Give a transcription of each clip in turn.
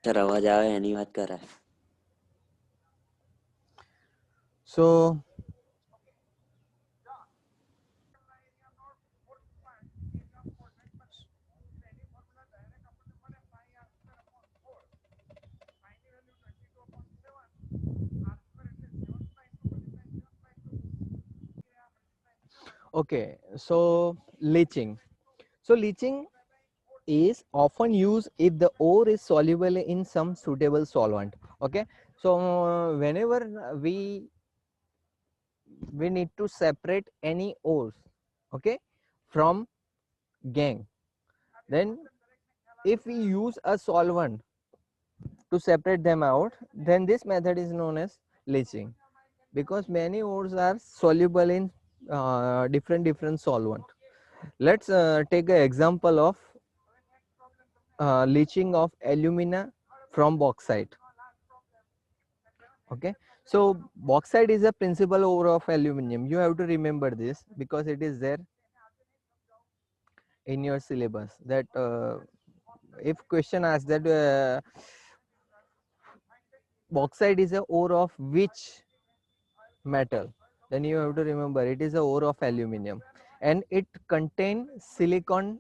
Sir અવાજ આવે એની વાત કરે. So okay, so leaching. So leaching is often used if the ore is soluble in some suitable solvent. Okay, so whenever we need to separate any ores, okay, from gangue, then if we use a solvent to separate them out, then this method is known as leaching, because many ores are soluble in different solvent. Let's take an example of leaching of alumina from bauxite. Okay, so bauxite is a principal ore of aluminum. You have to remember this because it is there in your syllabus, that if question asks that bauxite is a ore of which metal, then you have to remember it is a ore of aluminum, and it contains silicon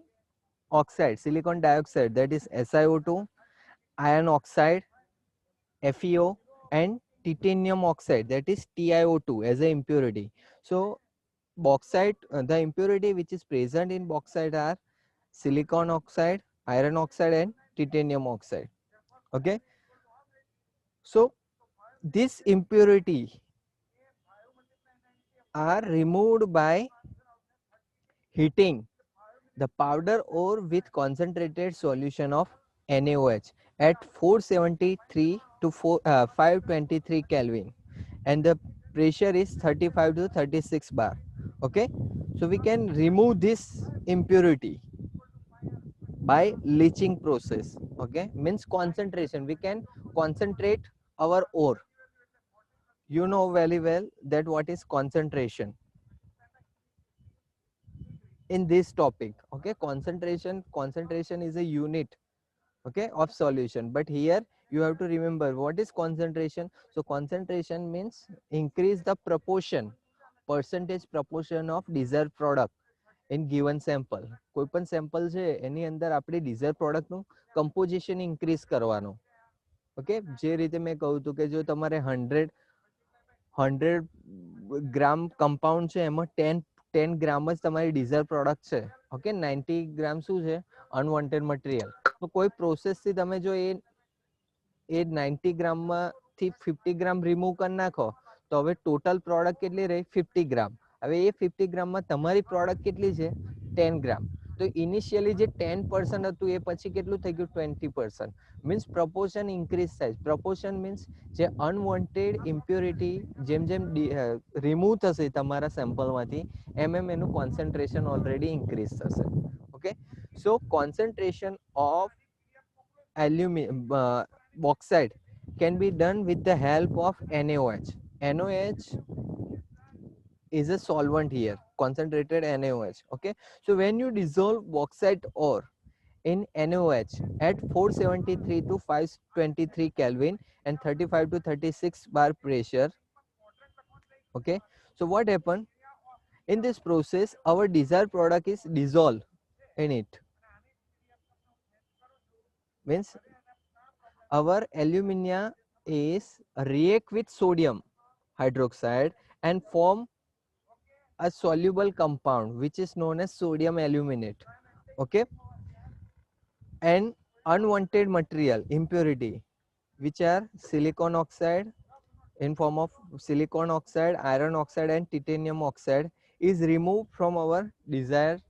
oxide, silicon dioxide, that is SiO2, iron oxide, FeO, and titanium oxide, that is TiO2 as an impurity. So bauxite, the impurity which is present in bauxite are silicon oxide, iron oxide, and titanium oxide. Okay, so this impurity are removed by heating the powder ore with concentrated solution of NaOH at 473 to 523 Kelvin, and the pressure is 35 to 36 bar. Okay, so we can remove this impurity by leaching process. Okay, means concentration, we can concentrate our ore. You know very well that what is concentration in this topic. Okay, concentration is a unit, okay, of solution, but here you have to remember what is concentration. So concentration means increase the proportion, percentage proportion of desired product in given sample. કોઈ પણ sample છે એની અંદર આપણે Dzire પ્રોડક્ટનું composition increase કરવાનું. Okay, જે રીતે મેં કહ્યું હતું કે જો તમારે 100 ગ્રામ કમ્પાઉન્ડ છે એમાં 10 ગ્રામ જ તમારી ડિઝાયર પ્રોડક્ટ છે. ઓકે, 90 ગ્રામ શું છે, અનવોન્ટેડ મટીરિયલ. તો કોઈ પ્રોસેસથી તમે જો એ 90 ગ્રામમાંથી 50 ગ્રામ રિમૂવ કરી નાખો તો હવે ટોટલ પ્રોડક્ટ કેટલી રહી, 50 ગ્રામ. હવે એ 50 ગ્રામમાં તમારી પ્રોડક્ટ કેટલી છે, 10 ગ્રામ. તો ઇનિશિયલી જે 10% હતું એ પછી કેટલું થઈ ગયું, 20%. મીન્સ પ્રપોર્શન ઇન્ક્રીઝ થાય. પ્રપોર્શન મીન્સ જે અનવોન્ટેડ ઇમ્પ્યોરિટી જેમ જેમ રિમૂવ થશે તમારા સેમ્પલમાંથી એમ એનું કોન્સન્ટ્રેશન ઓલરેડી ઇન્ક્રીઝ થશે. Okay, so concentration of bauxite can be done with the help of NaOH. NaOH is a solvent here, concentrated NaOH. Okay, so when you dissolve bauxite ore in NaOH at 473 to 523 Kelvin and 35 to 36 bar pressure, okay, so what happened in this process, our desired product is dissolved in it. Means our alumina is react with sodium hydroxide and form a soluble compound which is known as sodium aluminate. Okay, and unwanted material impurity which are silicon oxide in form of silicon oxide, iron oxide, and titanium oxide is removed from our desired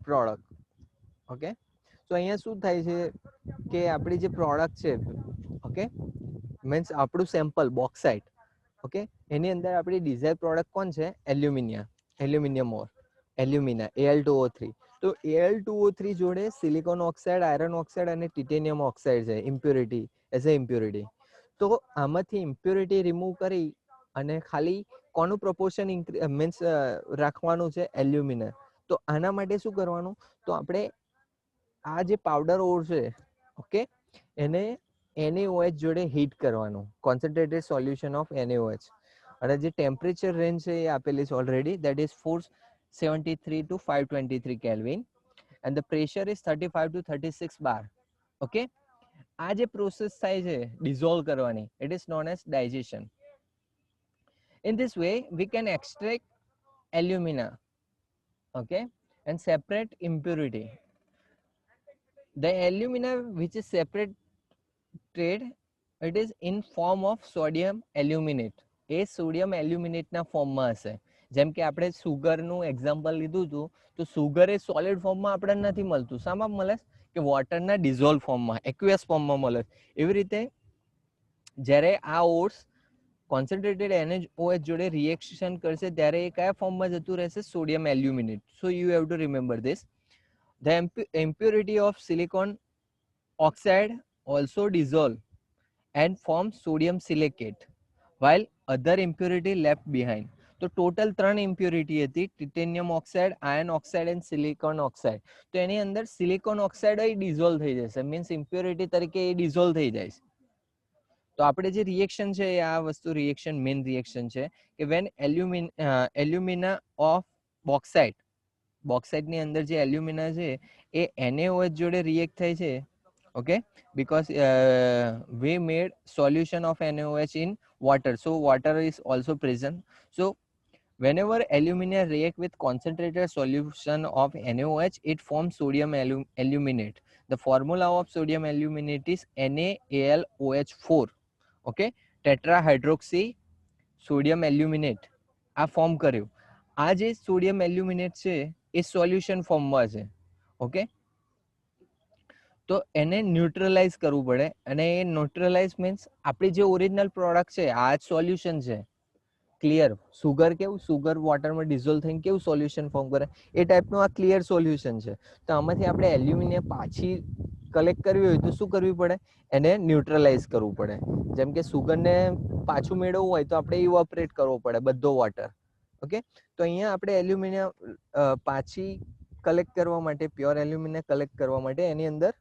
product. Okay, so અહીંયા શું થાય છે કે આપણી જે product છે, okay, means આપણું sample bauxite, okay, એની અંદર આપણી ડિઝાયર પ્રોડક્ટ કોણ છે, એલ્યુમિનિયમ ઓર એલ્યુમિના Al2O3. તો Al2O3 જોડે સિલિકોન ઓક્સાઇડ, આયરન ઓક્સાઇડ અને ટિટેનિયમ ઓક્સાઇડ છે ઇમ્પ્યોરિટી, એઝ એ ઇમ્પ્યોરિટી. તો આમાંથી ઇમ્પ્યોરિટી રિમૂવ કરી અને ખાલી કોનું પ્રપોર્શન મીન્સ રાખવાનું છે, એલ્યુમિના. તો આના માટે શું કરવાનું, તો આપણે આ જે પાવડર ઓર છે, ઓકે, એને NaOH જોડે હીટ કરવાનું, કોન્સન્ટ્રેટેડ સોલ્યુશન ઓફ NaOH, અને જે ટેમ્પરેચર રેન્જ છે એ આપેલી છે already, that is 473 to 523 kelvin, and the pressure is 35 to 36 bar. Okay, આ જે પ્રોસેસ થાય છે ડિઝોલ્વ કરવાની, it is known as digestion. In this way we can extract alumina, okay, and separate impurity. The alumina which is separated, it is in form of sodium aluminate. એ sodium એલ્યુમિનેટના ફોર્મમાં હશે. જેમ કે આપણે સુગરનું એક્ઝામ્પલ લીધું હતું, તો સુગર એ સોલિડ ફોર્મમાં આપણને નથી મળતું, શામાં મળે કે વોટરના ડિઝોલ્વ ફોર્મમાં, એક્વિયસ ફોર્મમાં મળે. એવી રીતે જ્યારે આ ઓટ્સ કોન્સન્ટ્રેટેડ NaOH જોડે રિએક્શન કરશે ત્યારે એ કયા ફોર્મમાં જતું રહેશે? Sodium aluminate. So you have to remember this. The impurity of silicon oxide also dissolve and form sodium silicate, while other impurity left behind. તો ટોટલ 3 ઇમ્પ્યુરિટી હતી, titanium oxide, iron oxide and silicon oxide. તો એની અંદર silicon oxide dissolve થઈ જશે, means impurity તરીકે એ dissolve થઈ જાય છે. તો આપણે જે રિએક્શન છે એ આ વસ્તુ રિએક્શન મેઇન રિએક્શન છે કે વેન એલ્યુમિના ઓફ બોક્સાઇટ, બોક્સાઇટની અંદર જે એલ્યુમિના છે એ NaOH જોડે રિએક્ટ થાય છે. Okay, because we made solution of NaOH in water, so water is also present. So whenever alumina react with concentrated solution of NaOH, it forms sodium aluminate. The formula of sodium aluminate is NaAlOH4. Okay, tetrahydroxy sodium aluminate આ form કર્યું. આ જે sodium aluminate છે એ solution ફોર્મમાં છે. Okay, તો એને neutralise કરવું પડે, અને એ ન્યુટ્રલાઇઝ મીન્સ આપણી જે ઓરિજિનલ પ્રોડક્ટ છે આ જ સોલ્યુશન છે. ક્લિયર? સુગર કેવું, સુગર વોટરમાં ડિઝોલ્વ થઈને કેવું સોલ્યુશન ફોર્મ કરે, એ ટાઈપનું આ ક્લિયર સોલ્યુશન છે. તો આમાંથી આપણે એલ્યુમિનિયમ પાછી કલેક્ટ કરવી હોય તો શું કરવી પડે? એને ન્યુટ્રલાઇઝ કરવું પડે. જેમ કે સુગરને પાછું મેળવવું હોય તો આપણે ઇવોપરેટ કરવો પડે બધો વોટર. ઓકે, તો અહીંયા આપણે એલ્યુમિનિયમ પાછી કલેક્ટ કરવા માટે, પ્યોર એલ્યુમિનિયમ કલેક્ટ કરવા માટે એની અંદર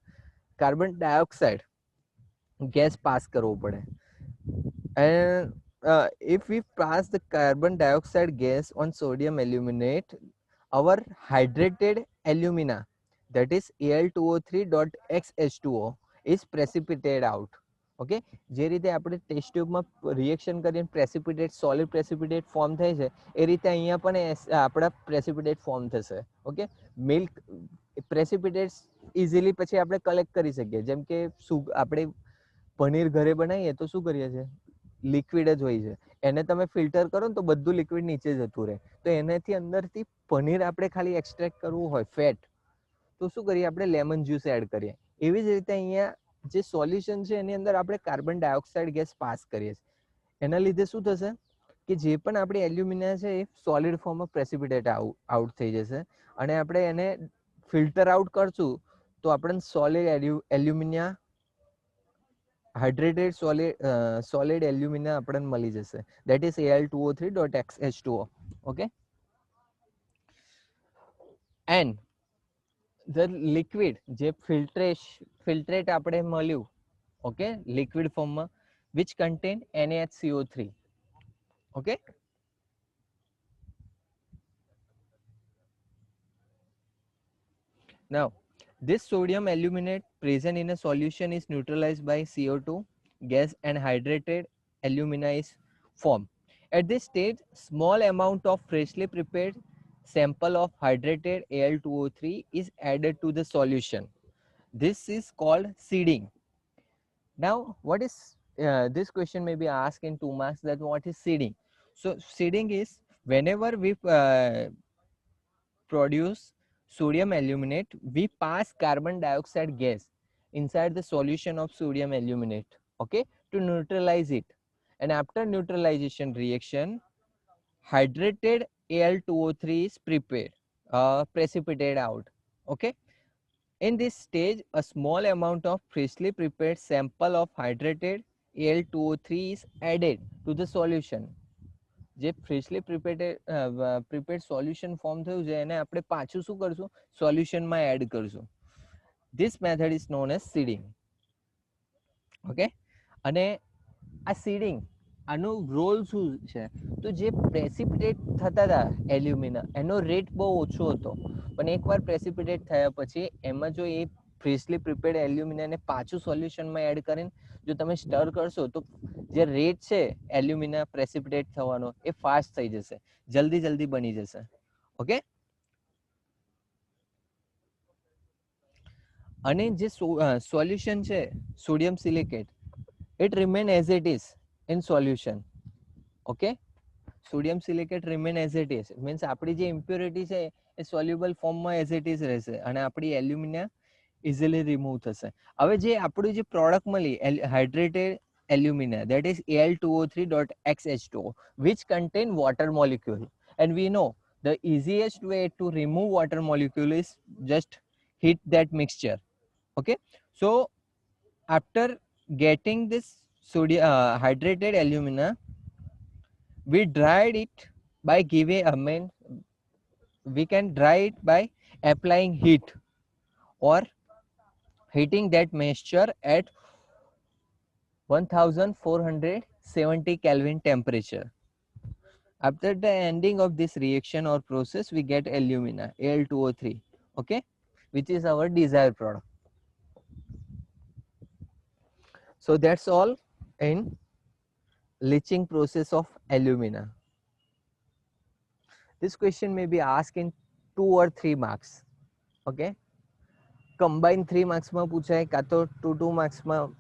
કાર્બન ડાયોક્સાઇડ ગેસ પાસ કરવો પડે. And if we pass the carbon dioxide gas on sodium aluminate, our hydrated alumina, that is Al2O3.XH2O, is precipitated out. Okay, જે રીતે આપણે ટેસ્ટ ટ્યુબમાં રિએક્શન કરીને પ્રેસિપિટેટ, સોલિડ પ્રેસિપિટેટ ફોર્મ થાય છે, એ રીતે અહીંયા પણ આપણા પ્રેસિપિટેટ ફોર્મ થશે. ઓકે, મિલ્ક પ્રેસિપિટેટ્સ ઇઝીલી પછી આપણે કલેક્ટ કરી શકીએ. જેમ કે આપણે પનીર ઘરે બનાવીએ તો શું કરીએ છીએ? લિક્વિડ જ હોય છે, એને તમે ફિલ્ટર કરો ને તો બધું લિક્વિડ નીચે જતું રહે. તો એનાથી અંદરથી પનીર આપણે ખાલી એક્સટ્રેક્ટ કરવું હોય ફેટ, તો શું કરીએ? આપણે લેમન જ્યુસ એડ કરીએ. એવી જ રીતે અહીંયા જે સોલ્યુશન છે એની અંદર આપણે કાર્બન ડાયોક્સાઇડ ગેસ પાસ કરીએ છીએ. એના લીધે શું થશે કે જે પણ આપણી એલ્યુમિના છે એ સોલિડ ફોર્મમાં પ્રેસિપિટેટ આઉટ થઈ જશે, અને આપણે એને ફિલ્ટર આઉટ કરશું તો આપણને solid alumina, hydrated solid alumina આપણને મળી જશે, that is Al2O3.XH2O. Okay, and the liquid જે ફિલ્ટ્રેટ આપણે મળ્યું, ઓકે, લિક્વિડ ફોર્મમાં, which contain NaHCO3. Okay, now this sodium aluminate present in a solution is neutralized by CO2 gas and hydrated alumina is formed. At this stage, small amount of freshly prepared sample of hydrated Al2O3 is added to the solution. This is called seeding. Now, what is this question may be asked in 2 marks, that what is seeding? So, seeding is whenever we produce sodium aluminate, we pass carbon dioxide gas inside the solution of sodium aluminate, okay, to neutralize it. And after neutralization reaction, hydrated Al2O3 is precipitated out. Okay, in this stage, a small amount of freshly prepared sample of hydrated Al2O3 is added to the solution. જે ફ્રેશલી prepared solution form થયું છે એને આપણે પાછું શું કરશું? સોલ્યુશનમાં add કરશું. This method is known as seeding. Okay. અને આ સીડિંગ, આનું રોલ શું છે? તો જે પ્રેસિપિટેટ થતા હતા એલ્યુમિના, એનો રેટ બહુ ઓછો હતો, પણ એકવાર પ્રેસિપિટેટ થયા પછી એમાં જો એ ફ્રેશલી પ્રિપેર્ડ એલ્યુમિનાને પાછું સોલ્યુશનમાં એડ કરીને જો તમે સ્ટર કરશો તો જે રેટ છે એલ્યુમિના પ્રેસિપિટેટ થવાનો એ ફાસ્ટ થઈ જશે, જલ્દી બની જશે. ઓકે. અને જે સોલ્યુશન છે sodium silicate, it remain as it is in solution. Okay, sodium silicate remain as it is means આપણી જે impurity છે એ soluble form માં as it is રહેશે અને આપણી એલ્યુમિના easily remove થશે. હવે જે આપણું જે પ્રોડક્ટ મળી hydrated alumina, that is Al2O3.XH2O, which contain water molecule, and we know the easiest way to remove water molecule is just heat that mixture. Okay, so after getting this sodium hydrated alumina, we dried it by giving we can dry it by applying heat or heating that mixture at 1470 Kelvin temperature. After the ending of this reaction or process, we get alumina, Al2O3, okay, which is our desired product. So that's all in leaching process of alumina. This question may be asked in 2 or 3 marks. Okay, combined 3 marks માં પૂછાય કાં તો 2 marks માં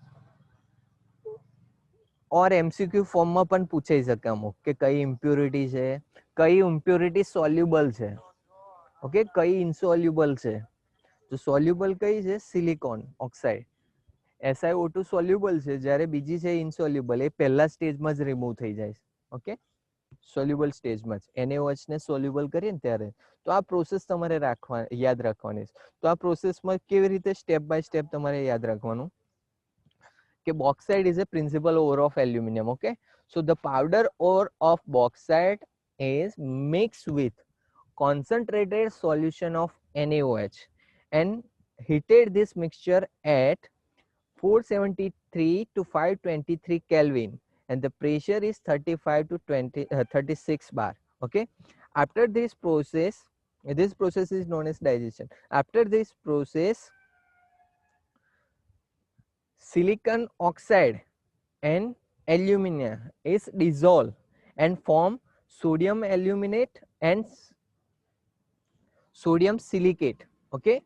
or MCQ form માં પણ પૂછાઈ શકે અમુક કે કઈ ઇમ્પ્યુરિટી છે, કઈ ઇમ્પ્યુરિટી સોલ્યુબલ છે, ઓકે, કઈ ઇનસોલ્યુબલ છે. તો સોલ્યુબલ કઈ છે? Silicon oxide. SiO2 સોલ્યુબલ છે, જ્યારે બીજી છે ઇનસોલ્યુબલ, એ પહેલા સ્ટેજમાં જ રિમૂવ થઈ જાય છે. ઓકે, સોલ્યુબલ સ્ટેજમાં જ NaOH ને સોલ્યુબલ કરીએ ને ત્યારે. તો આ પ્રોસેસ તમારે યાદ રાખવાની છે. તો આ પ્રોસેસમાં કેવી રીતે સ્ટેપ બાય સ્ટેપ તમારે યાદ રાખવાનું કે bauxite is a principal ore of aluminum. Okay, so the powder ore of bauxite is mixed with concentrated solution of NaOH and heated this mixture at 473 to 523 Kelvin, and the pressure is 35 to 36 bar. Okay, after this process is known as digestion. After this process, silicon oxide and alumina is dissolved and form sodium aluminate and sodium silicate. Okay,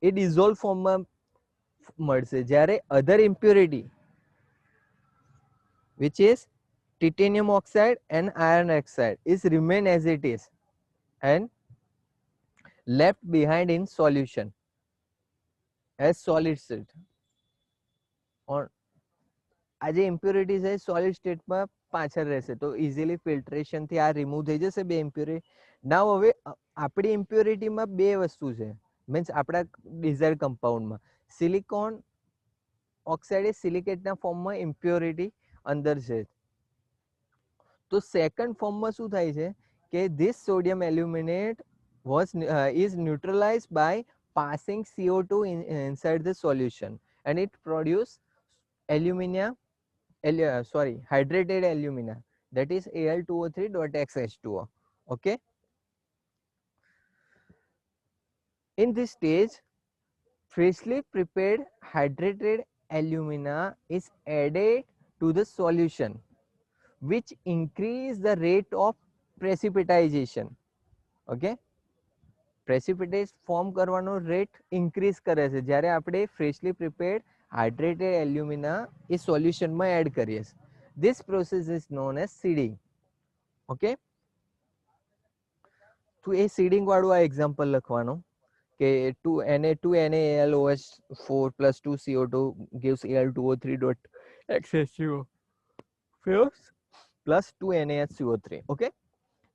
A dissolved form માં મળશે, જ્યારે other impurity which is titanium oxide and iron oxide is remain as it is and left behind in solution as solid state. Or આ જે impurity છે solid સ્ટેટમાં પાછળ રહેશે, તો ઇઝીલી ફિલ્ટ્રેશનથી આ રિમૂવ થઈ જશે બે ઇમ્પ્યુરિટી. નાવ હવે આપણી ઇમ્પ્યુરિટીમાં બે વસ્તુ છે, મીન્સ આપણા ડિઝાયર્ડ કમ્પાઉન્ડમાં સિલિકોન ઓક્સાઇડ એ સિલિકેટના ફોર્મમાં ઇમ્પ્યોરિટી અંદર છે. તો સેકન્ડ ફોર્મમાં શું થાય છે કે this sodium aluminate is neutralized by passing CO2 inside the solution, and it produce hydrated alumina, that is Al2O3.XH2O. Okay, in this stage freshly prepared hydrated alumina is added to the solution, which increase the rate of precipitation. Okay, precipitate form કરવાનો rate increase કરે છે જ્યારે આપણે freshly prepared hydrated alumina એ સોલ્યુશનમાં add કરીએ છીએ. This process is known as seeding. Okay, તો એ સીડિંગ વાળું આ એક્ઝામ્પલ લખવાનું કે 2NaLOH4 plus 2CO2 gives Al2O3.XHCO plus 2NaHCO3. Okay,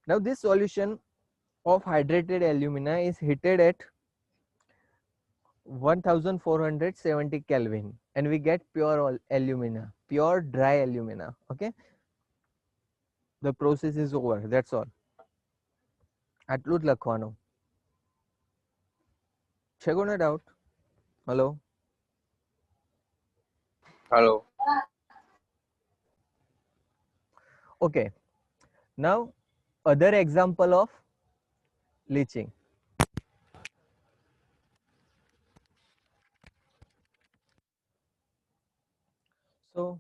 now this solution of hydrated alumina is heated at 1470 Kelvin, and we get pure alumina, pure dry alumina. Okay, the process is over. That's all. આટલું જ લખવાનું છે. કોને doubt? Hello, Hello. Okay, now other example of leaching. So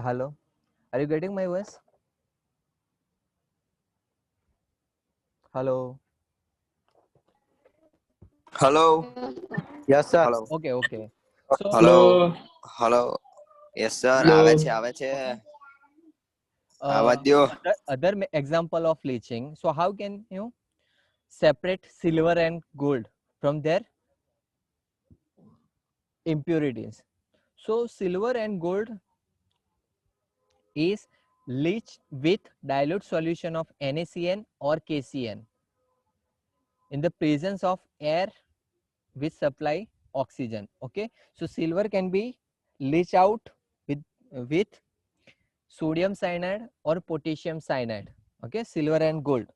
hello, are you getting my voice? Hello. Hello. Yes, sir. Hello. Okay, okay. So Hello. Hello. Yes, sir. આવે Hello. છે, આવે છે. આવાજ દ્યો. other example of leaching. So how can you separate silver and gold from their impurities? So silver and gold is leached with dilute solution of NaCN or KCN in the presence of air which supply oxygen. Okay, so silver can be leached out with sodium cyanide or potassium cyanide. Okay, silver and gold.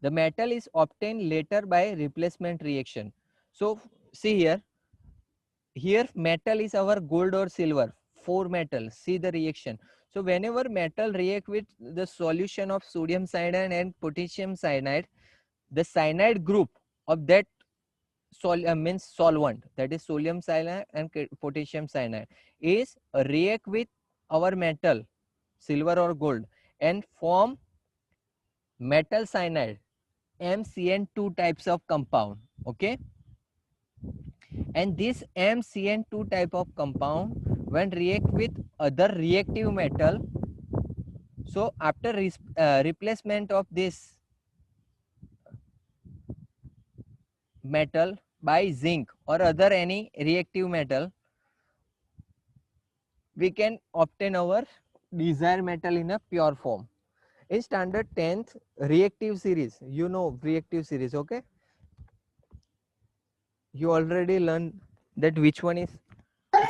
The metal is obtained later by replacement reaction. So see here metal is our gold or silver, 4 metals. See the reaction. So whenever metal react with the solution of sodium cyanide and potassium cyanide, the cyanide group of that means solvent, that is sodium cyanide and potassium cyanide, is react with our metal, silver or gold, and form metal cyanide, MCN2 types of compound. Okay, and this MCN2 type of compound when react with other reactive metal, so after replacement of this metal by zinc or other any reactive metal, we can obtain our desired metal in a pure form. In standard 10th reactive series, you know reactive series. Okay, you already learned that which one is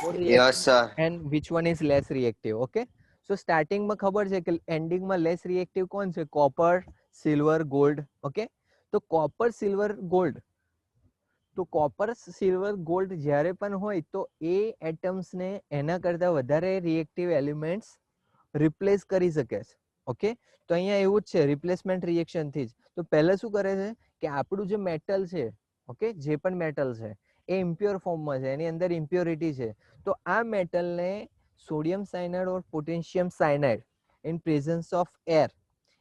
more Yes, reactive sir. and which one is less reactive. Okay, so starting માં ખબર છે કે ending માં less reactive કોણ છે? Copper, silver, gold. Okay, તો copper, silver, gold, તો copper silver gold જ્યારે પણ હોય તો એ એટમ્સને એના કરતા વધારે રિએક્ટિવ એલિમેન્ટ્સ રિપ્લેસ કરી શકે છે. ઓકે, તો અહીંયા એવું જ છે, રિપ્લેસમેન્ટ રિએક્શનથી જ. તો પહેલા શું કરે છે કે આપણું જે મેટલ છે, ઓકે, જે પણ મેટલ છે એ ઇમ્પ્યોર ફોર્મમાં છે, એની અંદર ઇમ્પ્યોરિટી છે. તો આ મેટલને sodium cyanide or potassium cyanide in presence of air,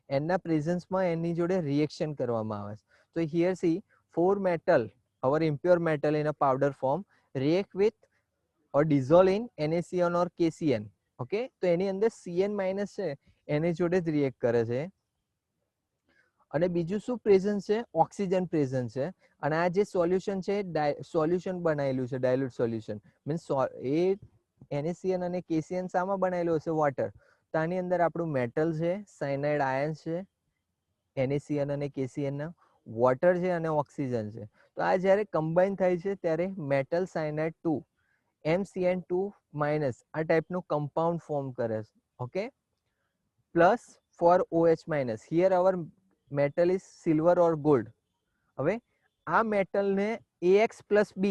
એના પ્રેઝન્સમાં એની જોડે રિએક્શન કરવામાં આવે છે. તો here C 4 metal, our impure metal in a powder form, react with or dissolve in NaCN or KCN. Okay, તો એની અંદર CN માઇનસ છે એની જોડે જ રિએક્ટ કરે છે. અને બીજું શું પ્રેઝન્સ છે? ઓક્સિજન પ્રેઝન્સ છે. અને આ જે સોલ્યુશન છે સોલ્યુશન બનાવેલું છે, ડાયલ્યુટ સોલ્યુશન મીન્સ એ NaCN અને KCN શામાં બનાવેલું હશે? વોટર. તો આની અંદર આપણું મેટલ છે, સાયનાઇડ આયન્સ છે, NaCN અને KCN ના, વોટર છે અને ઓક્સિજન છે. તો આ જ્યારે કમ્બાઈન થાય છે ત્યારે મેટલ સાયનાઇડ 2 MCN2 માઇનસ આ ટાઈપનું કમ્પાઉન્ડ ફોર્મ કરે છે. Okay, plus four OH minus. Here our metal is silver or gold. હવે આ મેટલને AX plus B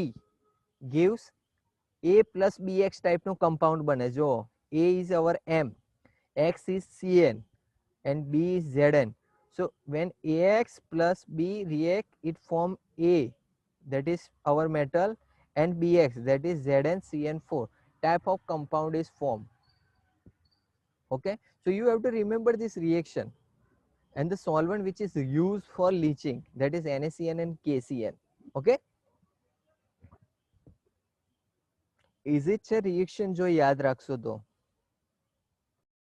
gives A plus BX ટાઈપનું કમ્પાઉન્ડ બને. જો A is our M, X is CN and B is Zn. So when AX plus B react, it form A, that is our metal, and BX, that is ZnCN4 type of compound is formed. Okay, so you have to remember this reaction and the solvent which is used for leaching, that is NaCN and KCN. Okay, easy છે reaction જો યાદ રાખશો તો.